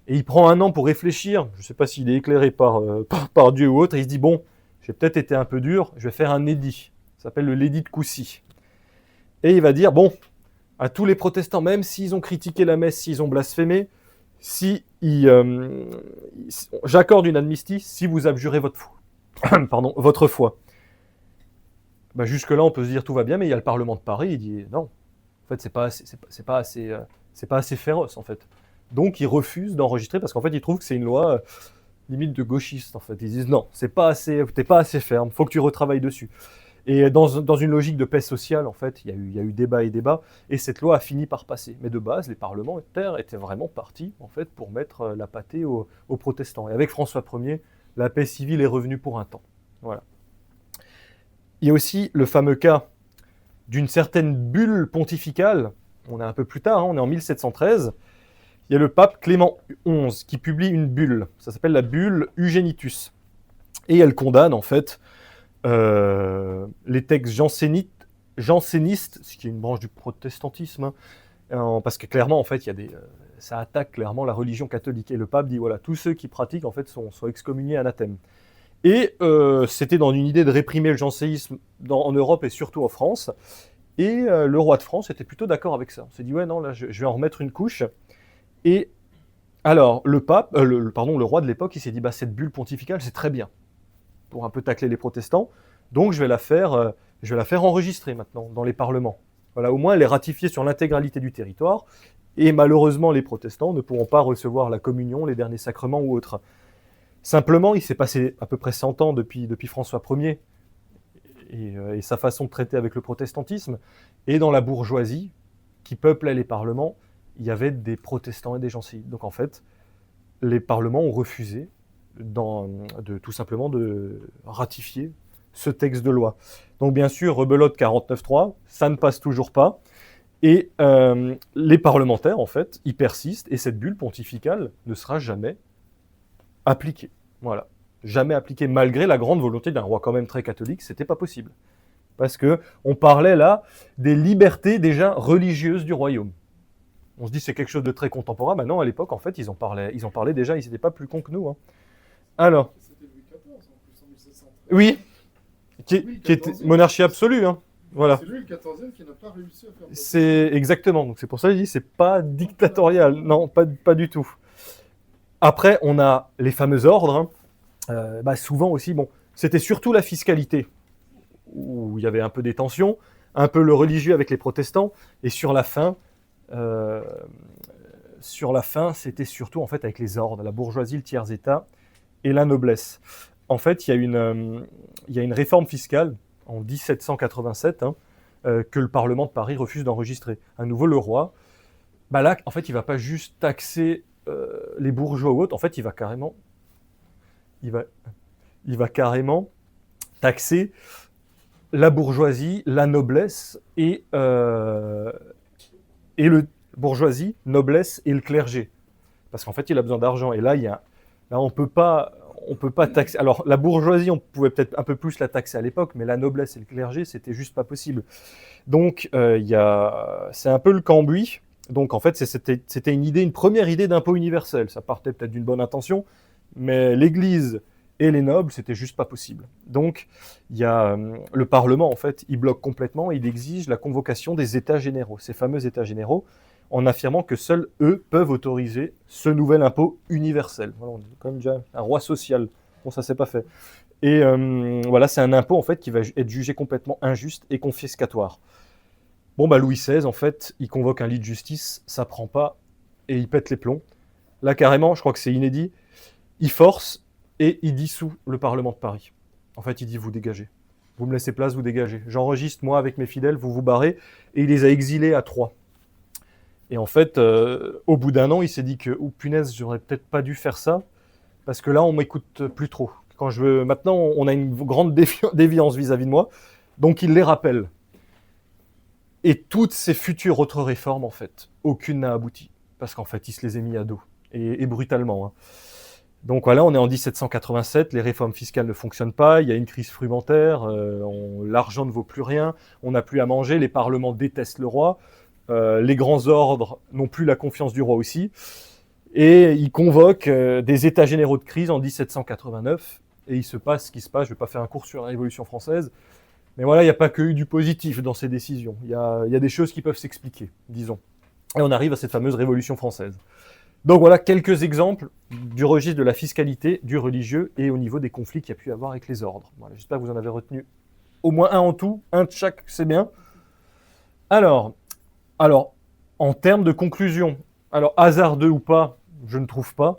Et il prend un an pour réfléchir. Je ne sais pas s'il est éclairé par Dieu ou autre. Et il se dit, bon, j'ai peut-être été un peu dur, je vais faire un édit. Ça s'appelle le l'édit de Coucy. Et il va dire, bon, à tous les protestants, même s'ils ont critiqué la messe, s'ils ont blasphémé, j'accorde une amnistie si vous abjurez votre foi. Jusque-là, on peut se dire tout va bien, mais il y a le Parlement de Paris, il dit non. En fait, c'est pas assez féroce en fait. Donc, ils refusent d'enregistrer parce qu'en fait, ils trouvent que c'est une loi limite de gauchiste en fait. Ils disent non, t'es pas assez ferme, faut que tu retravailles dessus. Et dans une logique de paix sociale, en fait, il y a eu débat et débat, et cette loi a fini par passer. Mais de base, les parlementaires étaient vraiment partis, en fait, pour mettre la pâtée aux protestants. Et avec François Ier, la paix civile est revenue pour un temps. Voilà. Il y a aussi le fameux cas d'une certaine bulle pontificale, on est un peu plus tard, on est en 1713, il y a le pape Clément XI qui publie une bulle, ça s'appelle la bulle Eugenitus. Et elle condamne, en fait, les textes jansénistes, ce qui est une branche du protestantisme, parce que clairement, en fait, ça attaque clairement la religion catholique. Et le pape dit, voilà, tous ceux qui pratiquent, en fait, sont excommuniés anathème. Et c'était dans une idée de réprimer le jansénisme en Europe et surtout en France. Et le roi de France était plutôt d'accord avec ça. On s'est dit, ouais, non, là, je vais en remettre une couche. Et alors, le roi de l'époque, il s'est dit, cette bulle pontificale, c'est très bien, pour un peu tacler les protestants. Donc je vais la faire enregistrer maintenant dans les parlements. Voilà, au moins elle est ratifiée sur l'intégralité du territoire. Et malheureusement, les protestants ne pourront pas recevoir la communion, les derniers sacrements ou autres. Simplement, il s'est passé à peu près 100 ans depuis François Ier et sa façon de traiter avec le protestantisme. Et dans la bourgeoisie qui peuplait les parlements, il y avait des protestants et des jansénites. Donc en fait, les parlements ont refusé tout simplement de ratifier ce texte de loi. Donc bien sûr, rebelote 49.3, ça ne passe toujours pas. Et les parlementaires, en fait, ils persistent et cette bulle pontificale ne sera jamais appliquée. Voilà. Jamais appliquée, malgré la grande volonté d'un roi quand même très catholique, c'était pas possible. Parce que on parlait là des libertés déjà religieuses du royaume. On se dit c'est quelque chose de très contemporain. Maintenant, à l'époque, en fait, ils en parlaient déjà, ils n'étaient pas plus cons que nous. Hein. Alors. C'était Louis XIV en plus, en 1713. Oui, Louis qui était XIV. monarchie absolue. Hein. Voilà. C'est lui le 14e qui n'a pas réussi à faire. C'est exactement. Donc c'est pour ça que je dis c'est pas dictatorial. Non, pas du tout. Après, on a les fameux ordres. Hein. Souvent aussi, bon, c'était surtout la fiscalité où il y avait un peu des tensions, un peu le religieux avec les protestants, et sur la fin, c'était surtout en fait avec les ordres, la bourgeoisie, le tiers-état et la noblesse. En fait, il y a une réforme fiscale en 1787 que le Parlement de Paris refuse d'enregistrer. À nouveau, le roi, là, en fait, il ne va pas juste taxer les bourgeois ou autres, en fait, il va carrément taxer la bourgeoisie, la noblesse et le bourgeoisie, noblesse et le clergé. Parce qu'en fait, il a besoin d'argent. Et là, on peut pas taxer. Alors, la bourgeoisie, on pouvait peut-être un peu plus la taxer à l'époque, mais la noblesse et le clergé, c'était juste pas possible. Donc, c'est un peu le cambouis. Donc, en fait, c'était une première idée d'impôt universel. Ça partait peut-être d'une bonne intention, mais l'Église et les nobles, c'était juste pas possible. Donc, il y a le Parlement, en fait, il bloque complètement, il exige la convocation des États généraux, ces fameux États généraux, en affirmant que seuls eux peuvent autoriser ce nouvel impôt universel. Voilà, on est quand même déjà un roi social. Bon, ça, c'est pas fait. Et voilà, c'est un impôt, en fait, qui va être jugé complètement injuste et confiscatoire. Bon, Louis XVI, en fait, il convoque un lit de justice, ça prend pas, et il pète les plombs. Là, carrément, je crois que c'est inédit, il force et il dissout le Parlement de Paris. En fait, il dit, vous dégagez. Vous me laissez place, vous dégagez. J'enregistre, moi, avec mes fidèles, vous vous barrez. Et il les a exilés à Troyes. Et en fait, au bout d'un an, il s'est dit que, oh punaise, j'aurais peut-être pas dû faire ça, parce que là, on m'écoute plus trop. Maintenant, on a une grande déviance vis-à-vis de moi. Donc, il les rappelle. Et toutes ces futures autres réformes, en fait, aucune n'a abouti. Parce qu'en fait, il se les est mis à dos. Et brutalement. Hein. Donc voilà, on est en 1787, les réformes fiscales ne fonctionnent pas, il y a une crise frumentaire, l'argent ne vaut plus rien, on n'a plus à manger, les parlements détestent le roi, les grands ordres n'ont plus la confiance du roi aussi, et il convoque des états généraux de crise en 1789, et il se passe ce qui se passe, je ne vais pas faire un cours sur la Révolution française, mais voilà, il n'y a pas que eu du positif dans ces décisions, il y a des choses qui peuvent s'expliquer, disons. Et on arrive à cette fameuse Révolution française. Donc voilà quelques exemples du registre de la fiscalité, du religieux et au niveau des conflits qu'il y a pu y avoir avec les ordres. Voilà, j'espère que vous en avez retenu au moins un en tout, un de chaque, c'est bien. Alors, en termes de conclusion, alors hasardeux ou pas, je ne trouve pas,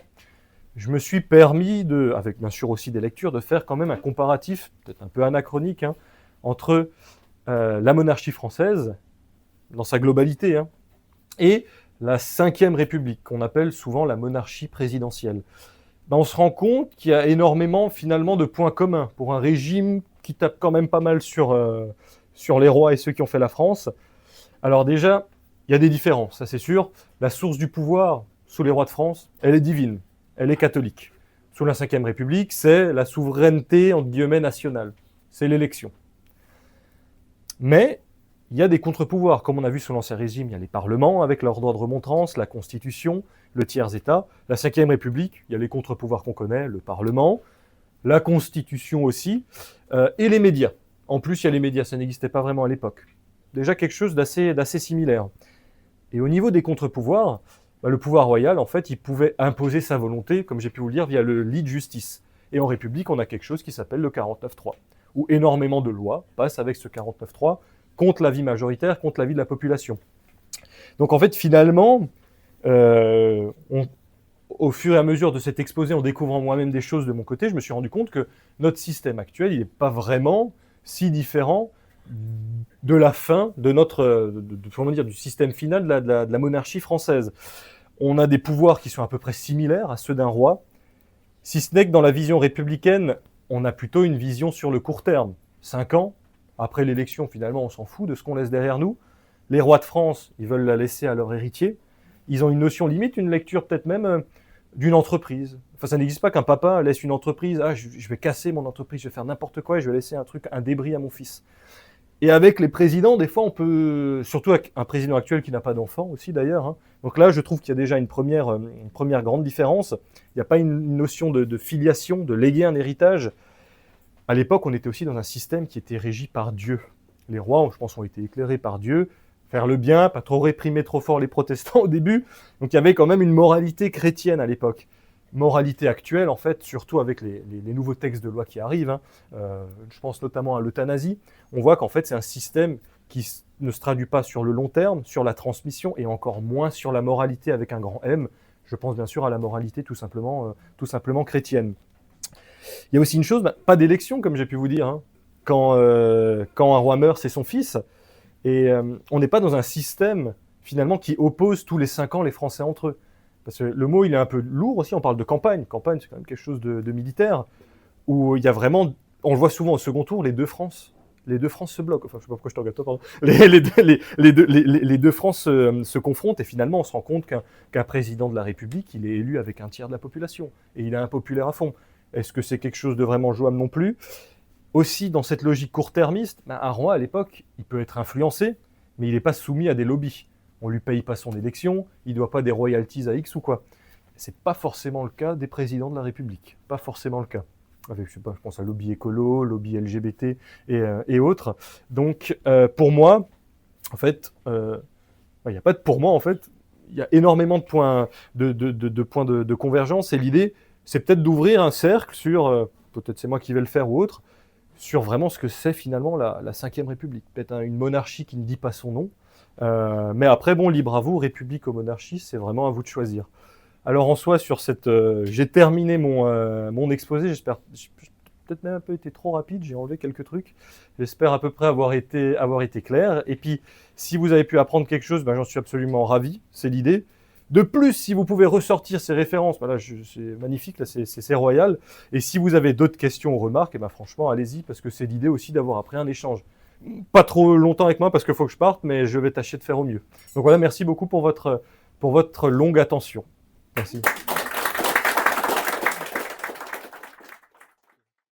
je me suis permis, avec bien sûr aussi des lectures, de faire quand même un comparatif, peut-être un peu anachronique, entre la monarchie française, dans sa globalité, et la Ve République, qu'on appelle souvent la monarchie présidentielle. On se rend compte qu'il y a énormément finalement de points communs pour un régime qui tape quand même pas mal sur les rois et ceux qui ont fait la France. Alors déjà, il y a des différences, ça c'est sûr. La source du pouvoir sous les rois de France, elle est divine, elle est catholique. Sous la Ve République, c'est la souveraineté entre guillemets nationale, c'est l'élection. Mais il y a des contre-pouvoirs, comme on a vu sous l'Ancien Régime, il y a les parlements avec leur droit de remontrance, la Constitution, le tiers-État. La Ve République, il y a les contre-pouvoirs qu'on connaît, le Parlement, la Constitution aussi, et les médias. En plus, il y a les médias, ça n'existait pas vraiment à l'époque. Déjà quelque chose d'assez similaire. Et au niveau des contre-pouvoirs, le pouvoir royal, en fait, il pouvait imposer sa volonté, comme j'ai pu vous le dire, via le lit de justice. Et en République, on a quelque chose qui s'appelle le 49.3, où énormément de lois passent avec ce 49.3, contre l'avis majoritaire, contre l'avis de la population. Donc en fait, finalement, au fur et à mesure de cet exposé, en découvrant moi-même des choses de mon côté, je me suis rendu compte que notre système actuel, il n'est pas vraiment si différent de la fin de du système final de la monarchie française. On a des pouvoirs qui sont à peu près similaires à ceux d'un roi, si ce n'est que dans la vision républicaine, on a plutôt une vision sur le court terme. 5 ans. Après l'élection, finalement, on s'en fout de ce qu'on laisse derrière nous. Les rois de France, ils veulent la laisser à leur héritier. Ils ont une notion limite, une lecture peut-être même d'une entreprise. Enfin, ça n'existe pas qu'un papa laisse une entreprise. Ah, je vais casser mon entreprise, je vais faire n'importe quoi et je vais laisser un débris à mon fils. Et avec les présidents, des fois, on peut, surtout avec un président actuel qui n'a pas d'enfant aussi d'ailleurs. Hein. Donc là, je trouve qu'il y a déjà une première grande différence. Il n'y a pas une notion de filiation, de léguer un héritage. À l'époque, on était aussi dans un système qui était régi par Dieu. Les rois, je pense, ont été éclairés par Dieu. Faire le bien, pas trop réprimer trop fort les protestants au début. Donc il y avait quand même une moralité chrétienne à l'époque. Moralité actuelle, en fait, surtout avec les nouveaux textes de loi qui arrivent. Hein. Je pense notamment à l'euthanasie. On voit qu'en fait, c'est un système qui ne se traduit pas sur le long terme, sur la transmission, et encore moins sur la moralité avec un grand M. Je pense bien sûr à la moralité tout simplement chrétienne. Il y a aussi une chose, pas d'élection, comme j'ai pu vous dire. Hein. Quand un roi meurt, c'est son fils. Et on n'est pas dans un système, finalement, qui oppose tous les 5 ans les Français entre eux. Parce que le mot, il est un peu lourd aussi, on parle de campagne. Campagne, c'est quand même quelque chose de militaire, où il y a vraiment, on le voit souvent au second tour, les deux France. Les deux France se bloquent. Enfin, je ne sais pas pourquoi je te regarde toi, pardon. Les deux France se confrontent et finalement, on se rend compte qu'un président de la République, il est élu avec un tiers de la population. Et il est impopulaire à fond. Est-ce que c'est quelque chose de vraiment jouable non plus ? Aussi, dans cette logique court-termiste, un roi, à l'époque, il peut être influencé, mais il n'est pas soumis à des lobbies. On ne lui paye pas son élection, il ne doit pas des royalties à X ou quoi. Ce n'est pas forcément le cas des présidents de la République. Pas forcément le cas. Avec, je pense à lobby écolo, lobby LGBT et autres. Donc, pour moi, en fait, il n'y a pas de pour moi, en fait. Il y a énormément de points de convergence. Et l'idée, c'est peut-être d'ouvrir un cercle sur, peut-être c'est moi qui vais le faire ou autre, sur vraiment ce que c'est finalement la Ve République. Peut-être une monarchie qui ne dit pas son nom. Mais après, bon, libre à vous, République ou monarchie, c'est vraiment à vous de choisir. Alors en soi, sur cette, j'ai terminé mon exposé, j'espère, j'ai peut-être même un peu été trop rapide, j'ai enlevé quelques trucs, j'espère à peu près avoir été clair, et puis si vous avez pu apprendre quelque chose, ben, j'en suis absolument ravi, c'est l'idée. De plus, si vous pouvez ressortir ces références, ben là, c'est magnifique, là, c'est royal, et si vous avez d'autres questions ou remarques, eh ben, franchement, allez-y, parce que c'est l'idée aussi d'avoir après un échange. Pas trop longtemps avec moi, parce qu'il faut que je parte, mais je vais tâcher de faire au mieux. Donc voilà, merci beaucoup pour votre longue attention. Merci.